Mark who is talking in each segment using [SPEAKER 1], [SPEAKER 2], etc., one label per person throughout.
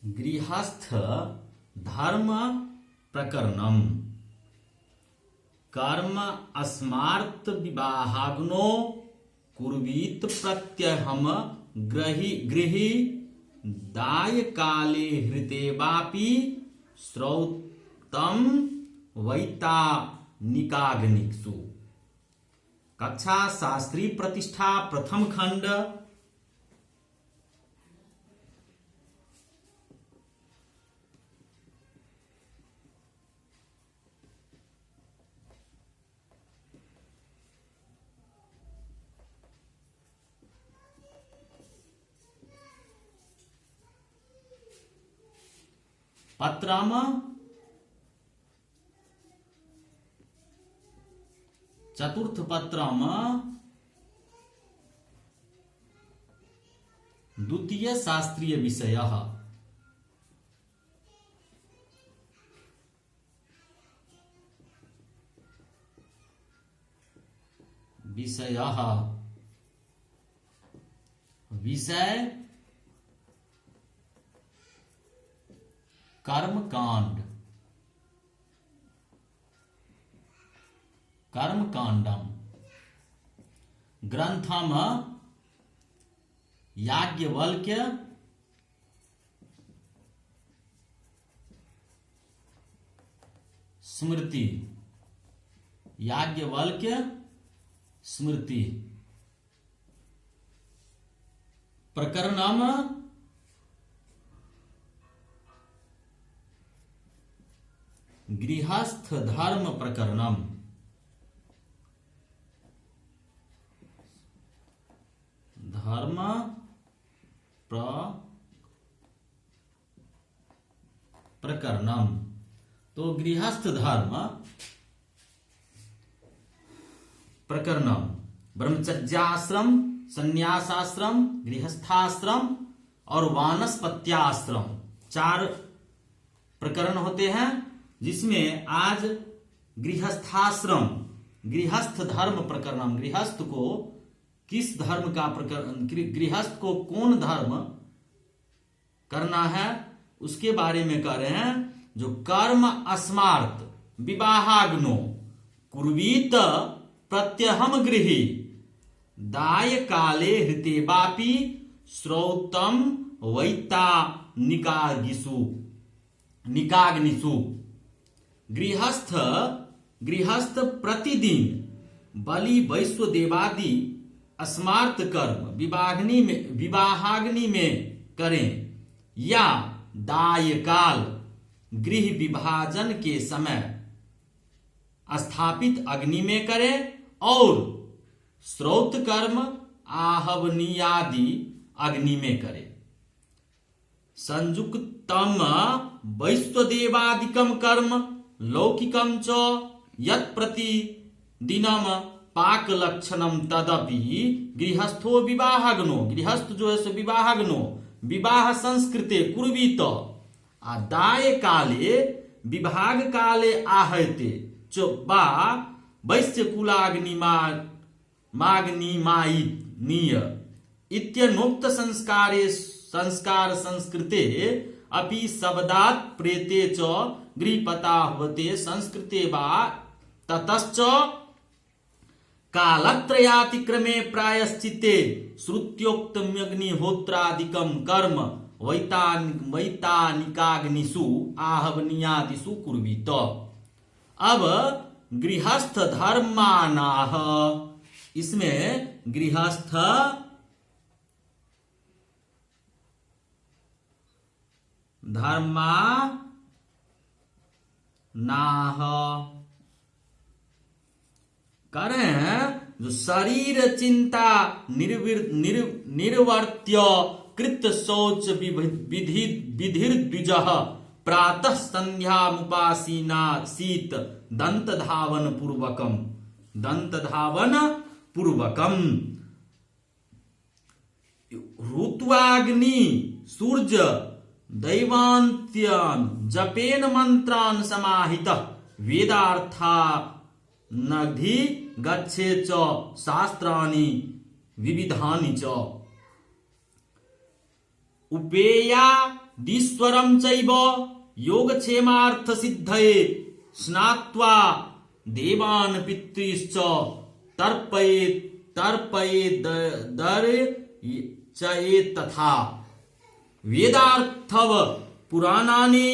[SPEAKER 1] गृहस्थ धर्म प्रकरणम कर्म अस्मार्त विवाहाग्नो कुर्वीत प्रत्यहम गृही दाय काले हृते वापि श्रौतम वैता निकाग्निक्षु। कक्षा शास्त्री प्रतिष्ठा प्रथम खंड। पत्रम चतुर्थ पत्रम द्वितीय शास्त्रीय विषयः विषय कर्मकांड कर्मकांडम ग्रंथम याज्ञवल्क्य स्मृति याज्ञवल्क्य स्मृति प्रकरणम गृहस्थ धर्म प्रकरणम धर्म प्रकरणम। तो गृहस्थ धर्म प्रकरणम ब्रह्मचर्याश्रम, संन्यासाश्रम, गृहस्थाश्रम और वानस्पत्याश्रम 4 प्रकरण होते हैं, जिसमें आज गृहस्थाश्रम गृहस्थ धर्म प्रकरण गृहस्थ को किस धर्म का प्रकरण गृहस्थ को कौन धर्म करना है उसके बारे में कह रहे हैं। जो कर्म अस्मार्त विवाहाग्नो कुर्वीत प्रत्यहम गृही दाय काले हृते वापि श्रौतम वैता निकाग्निषु। गृहस्थ प्रतिदिन बलि वैश्व देवादि अस्मार्त कर्म विवाहाग्नि में करें या दाय काल गृह विभाजन के समय स्थापित अग्नि में करें और श्रौत कर्म आहवनीयादि अग्नि में करें। संयुक्तम वैश्वदेवादिकम कर्म लौकिकम च यत् प्रतिदिनम पाक लक्षणम तदपि गृहस्थो विवाहाग्नो गृहस्थ जो है सो विवाहाग्नो विवाह संस्कृते कुर्वीत आदाय काले विभाग काले आहते च बा वैश्य कुलाग्नि माग्निमायनीय इत्यनोक्त संस्कार संस्कृते अपि शब्दात् प्रेते च गृहपता होते संस्कृते वा ततश्च कालत्रयातिक्रमे प्रायश्चित्ते श्रुत्योक्तमग्निहोत्रादिकं कर्म वैतानिकाग्निषु आहवनीयादिषु कुर्वीत। अब गृहस्थ धर्मानाः, इसमें गृहस्थ धर्मानाः करें जो शरीर चिंता निर्वर्त्य कृत शौच विधिर्द्विज प्रातः संध्यामुपासीना शीत दंत धावन पूर्वकम ऋत्वाग्नि सूर्य दैवान्त्यान जपेन मंत्रान समाहित वेदार्था नधि गच्छे च शास्त्राणि विविधानि च उपेया दीश्वरं चैव योगक्षेमार्थ सिद्धये स्नात्वा देवान् पितृश्च तर्पयेत् दर्शयेत् तथा वेदार्थव पुराणानि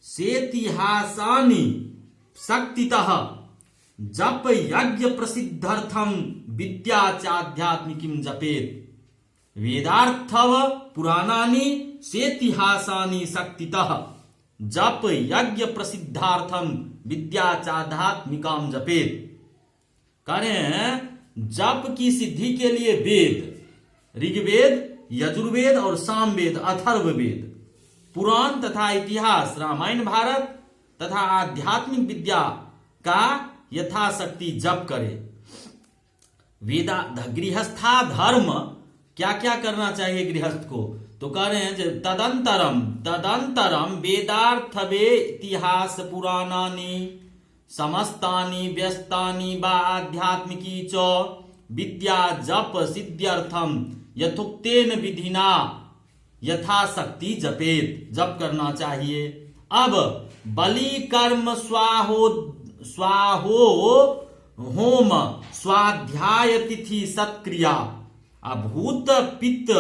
[SPEAKER 1] सेतिहासानि शक्तितः जप यज्ञ प्रसिद्ध्यर्थम विद्या चाध्यात्मिकीं जपेत। वेदार्थव पुराणानि सेतिहासानि शक्तितः जप यज्ञ प्रसिद्धार्थम विद्या चाध्यात्मिकां जपेत। करें जप की सिद्धि के लिए वेद, ऋग्वेद, यजुर्वेद और सामवेद, अथर्ववेद, पुराण तथा इतिहास, रामायण भारत तथा आध्यात्मिक विद्या का यथाशक्ति जप करे। वेदा गृहस्था धर्म क्या क्या करना चाहिए गृहस्थ को, तो कह रहे हैं तदंतरम वेदार्थवे इतिहास पुराणानि समस्तानि व्यस्तानि वा आध्यात्मिकी च विद्या जप सिद्ध्यर्थम यथोक्तेन विधिना यथाशक्ति जपेत। जप करना चाहिए। अब बलि कर्म स्वाहो होम स्वाध्याय तिथि सत्क्रिया अभूत पित्त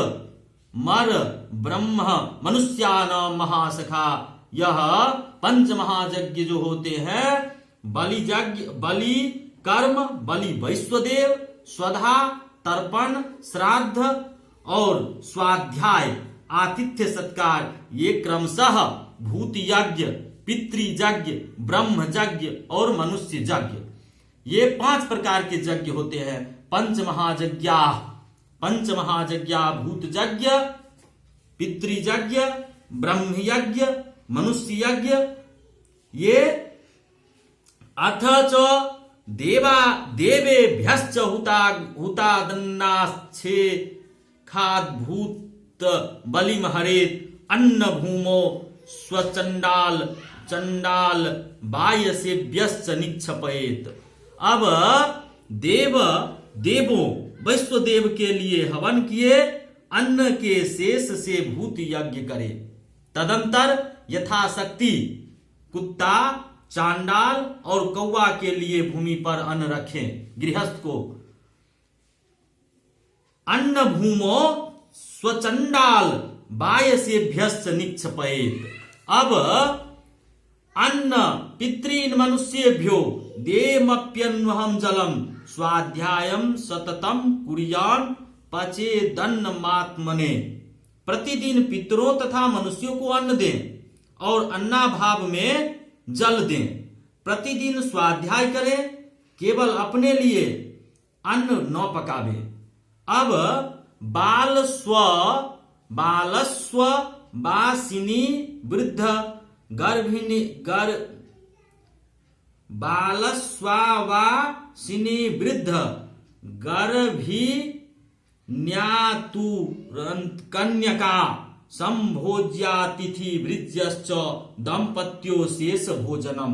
[SPEAKER 1] मर ब्रह्म मनुष्यानां महासखा, यह पंच महायज्ञ जो होते हैं, बलि यज्ञ, बलि कर्म, बलि वैश्वदेव, स्वधा, तर्पण, श्राद्ध और स्वाध्याय आतिथ्य सत्कार, ये क्रमशः भूत यज्ञ, पितृयज्ञ, ब्रह्म यज्ञ और मनुष्य यज्ञ, ये 5 प्रकार के यज्ञ होते हैं। पंच महायज्ञा भूत यज्ञ, पितृयज्ञ, ब्रह्म यज्ञ, मनुष्य यज्ञ। ये अथ च देवेभ्यश्च हुतादन्नाच्छे खाद्भूत बलिमहरेत अन्न भूमो चंडाल बायसेभ्यश्च निक्षपयेत। अब देवों वैश्वदेव के लिए हवन किए, अन्न के शेष से भूत यज्ञ करे। तदंतर यथाशक्ति कुत्ता, चांडाल और कौवा के लिए भूमि पर अन्न रखें। गृहस्थ को अन्न भूमो स्वचंडाल बायसेभ्यश्च निक्षपयेत। अब अन्न पितॄन् मनुष्येभ्यो देमप्यन्वहं जलम स्वाध्यायम सततम कुर्यान् पचेदन्नमात्मने। प्रतिदिन पितरों तथा मनुष्यों को अन्न दें और अन्नाभाव में जल दें। प्रतिदिन स्वाध्याय करें, केवल अपने लिए अन्न न पकावे। अब बालस्व वासिनी वृद्ध गर्भिणी बालस्वासिनी वृद्ध गर्भिण्यातु कन्यका संभोज्यातिथि वृज्यश्च दंपत्यो शेष भोजनम।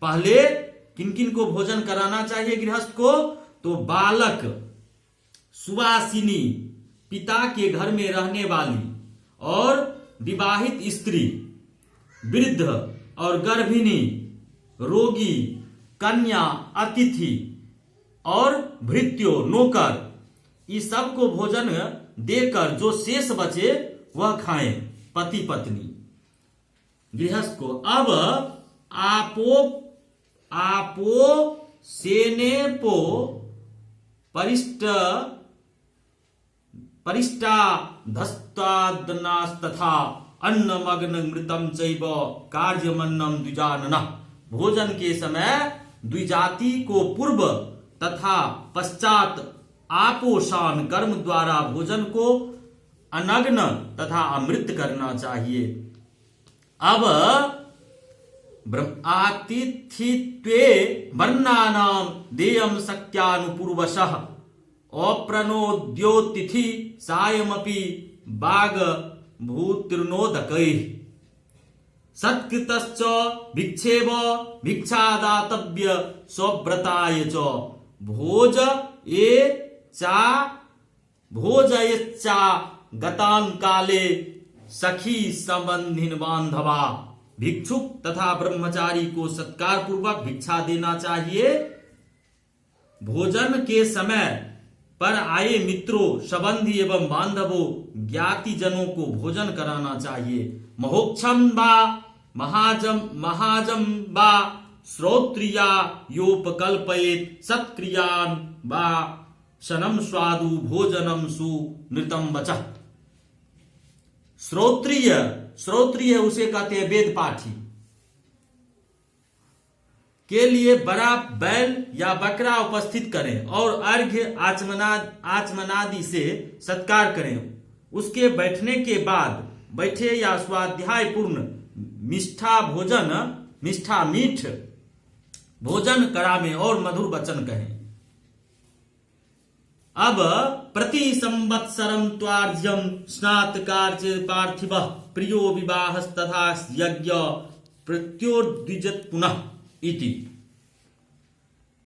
[SPEAKER 1] पहले किन किन को भोजन कराना चाहिए गृहस्थ को, तो बालक, सुवासिनी पिता के घर में रहने वाली और विवाहित स्त्री, वृद्ध और गर्भिणी, रोगी, कन्या, अतिथि और भृत्यो नौकर, इस सब को भोजन देकर जो शेष बचे वह खाएं पति पत्नी गृहस्थ को। अब आपो सेनेपो परिष्टा धस्तादनास्तथा अन्नमग्न मृतम चैव कार्यमन्नम द्विजाननः। भोजन के समय द्विजाति को पूर्व तथा पश्चात आपोषण कर्म द्वारा भोजन को अनग्न तथा अमृत करना चाहिए। अब आतिथित्वे वर्णानाम देयम शक्त्यानुपूर्वशः अप्रणोद्योतिथि सायमपि बाग भूतिर्नोदकैः सत्कृतश्च भिक्षेव भिक्षादातव्य स्वव्रताय च भोज ये च चा भोजयच्चा गतान काले सखी संबंधिन बांधवा। भिक्षुक तथा ब्रह्मचारी को सत्कार पूर्वक भिक्षा देना चाहिए। भोजन के समय पर आए मित्रों, संबंधी एवं बांधवों, ज्ञाति जनों को भोजन कराना चाहिए। महोक्षम वा महाजम वा श्रोत्रिया योपकल्पयेत सत्क्रियान वा शनम स्वादु भोजनम सुनृतम वचः। श्रोत्रिय उसे कहते हैं वेद पाठी के लिए बड़ा बैल या बकरा उपस्थित करें और अर्घ्य आचमनादि से सत्कार करें। उसके बैठने के बाद बैठे या स्वाध्याय पूर्ण मीठ भोजन करावें और मधुर वचन कहें। अब प्रति संवत्सरम त्वार्ज्यम स्नातकार्य पार्थिव प्रियो विवाहस्तथा यज्ञ प्रत्योद्विजत पुनः इति।